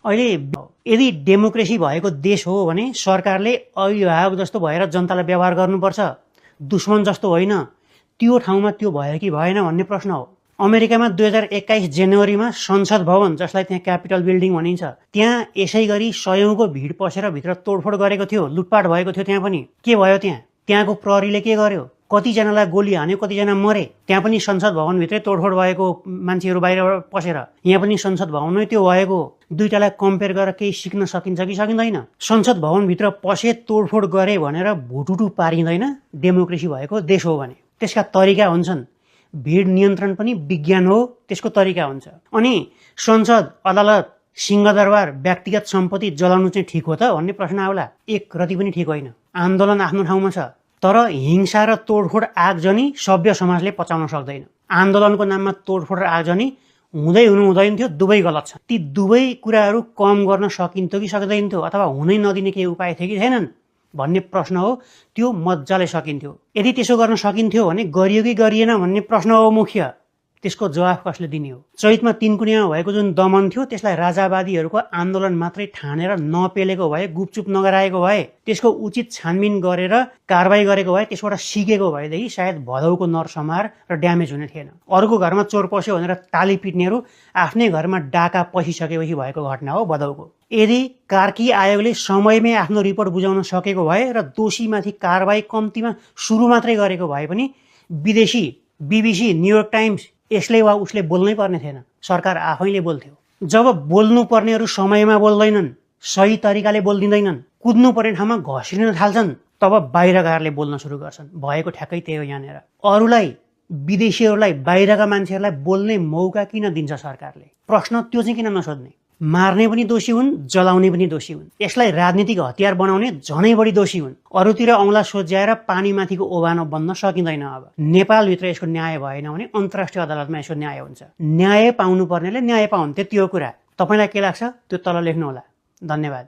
अहिले यदि डेमोक्रेसी भएको देश हो भने सरकारले अभिभावक जस्तो भएर जनतालाई व्यवहार गर्नुपर्छ, दुश्मन जस्तो होइन। त्यो ठाउँमा त्यो भयो कि भएन भन्ने प्रश्न हो। अमेरिकामा 2021 जनवरीमा संसद भवन, जसलाई त्यहाँ क्यापिटल बिल्डिङ भनिन्छ, त्यहाँ यसै गरी सयौंको भिड पसेर भित्र तोडफोड गरेको थियो, लुटपाट भएको थियो। त्यहाँ पनि के भयो? त्यहाँको प्रहरीले के गर्यो? कतिजनालाई गोली हान्यो, कतिजना मरे। त्यहाँ पनि संसद भवनभित्रै तोडफोड भएको, मान्छेहरू बाहिरबाट पसेर। यहाँ पनि संसद भवनमै त्यो भएको। दुईटालाई कम्पेयर गरेर केही सिक्न सकिन्छ कि सकिँदैन? संसद भवनभित्र पसे, तोडफोड गरे भनेर भुटुटु पारिँदैन डेमोक्रेसी भएको देश हो भने। त्यसका तरिका हुन्छन्। भिड नियन्त्रण पनि विज्ञान हो, त्यसको तरिका हुन्छ। अनि संसद, अदालत, सिंहदरबार, व्यक्तिगत सम्पत्ति जलाउनु चाहिँ ठिक हो त भन्ने प्रश्न आउला। एक रति पनि ठिक होइन। आन्दोलन आफ्नो ठाउँमा छ, तर हिंसा र तोडफोड आगजनी सभ्य समाजले पचाउन सक्दैन। आन्दोलनको नाममा तोडफोड र आगजनी हुँदै हुनु हुँदैन थियो, दुवै गलत छ। ती दुवै कुराहरू कम गर्न सकिन्थ्यो कि सक्दैनथ्यो, अथवा हुनै नदिने केही उपाय थियो कि थिएनन् भन्ने प्रश्न हो। त्यो मजाले सकिन्थ्यो। यदि त्यसो गर्न सकिन्थ्यो भने गरियो कि गरिएन भन्ने प्रश्न हो मुख्य। त्यसको जवाफ कसले दिने हो? चैतमा तीनकुनियामा भएको जुन दमन थियो, त्यसलाई राजावादीहरूको आन्दोलन मात्रै ठानेर नपेलेको भए, गुपचुप नगराएको भए, त्यसको उचित छानबिन गरेर कारबाही गरेको भए, त्यसबाट सिकेको भएदेखि सायद भदौको नरसंहार र ड्यामेज हुने थिएन। अरूको घरमा चोर पस्यो भनेर ताली पिट्नेहरू आफ्नै घरमा डाका पसिसकेपछि भएको घटना हो भदौको। यदि कार्की आयोगले समयमै आफ्नो रिपोर्ट बुझाउन सकेको भए र दोषीमाथि कारबाही कम्तीमा सुरु मात्रै गरेको भए पनि विदेशी BBC, न्युयोर्क टाइम्स यसले वा उसले बोल्नै पर्ने थिएन। सरकार आफैले बोल्थ्यो। जब बोल्नु पर्नेहरू समयमा बोल्दैनन्, सही तरिकाले बोल्दिँदैनन्, कुद्नु पर्ने ठाउँमा घस्रिन थाल्छन्, तब बाहिरकाहरूले बोल्न सुरु गर्छन्। भएको ठ्याक्कै त्यही हो। यहाँनिर अरूलाई, विदेशीहरूलाई, बाहिरका मान्छेहरूलाई बोल्ने मौका किन दिन्छ सरकारले? प्रश्न त्यो चाहिँ किन नसोध्ने? मार्ने पनि दोषी हुन्, जलाउने पनि दोषी हुन्। यसलाई राजनीतिक हतियार बनाउने झनै बढी दोषी हुन्। अरूतिर औँला सोझ्याएर पानीमाथिको ओभानो बन्न सकिँदैन। अब नेपालभित्र यसको न्याय भएन भने अन्तर्राष्ट्रिय अदालतमा यसको न्याय हुन्छ। न्याय पाउनु पर्नेले न्याय पाउन्, त्यति हो कुरा। तपाईलाई के लाग्छ त्यो तल लेख्नुहोला। धन्यवाद।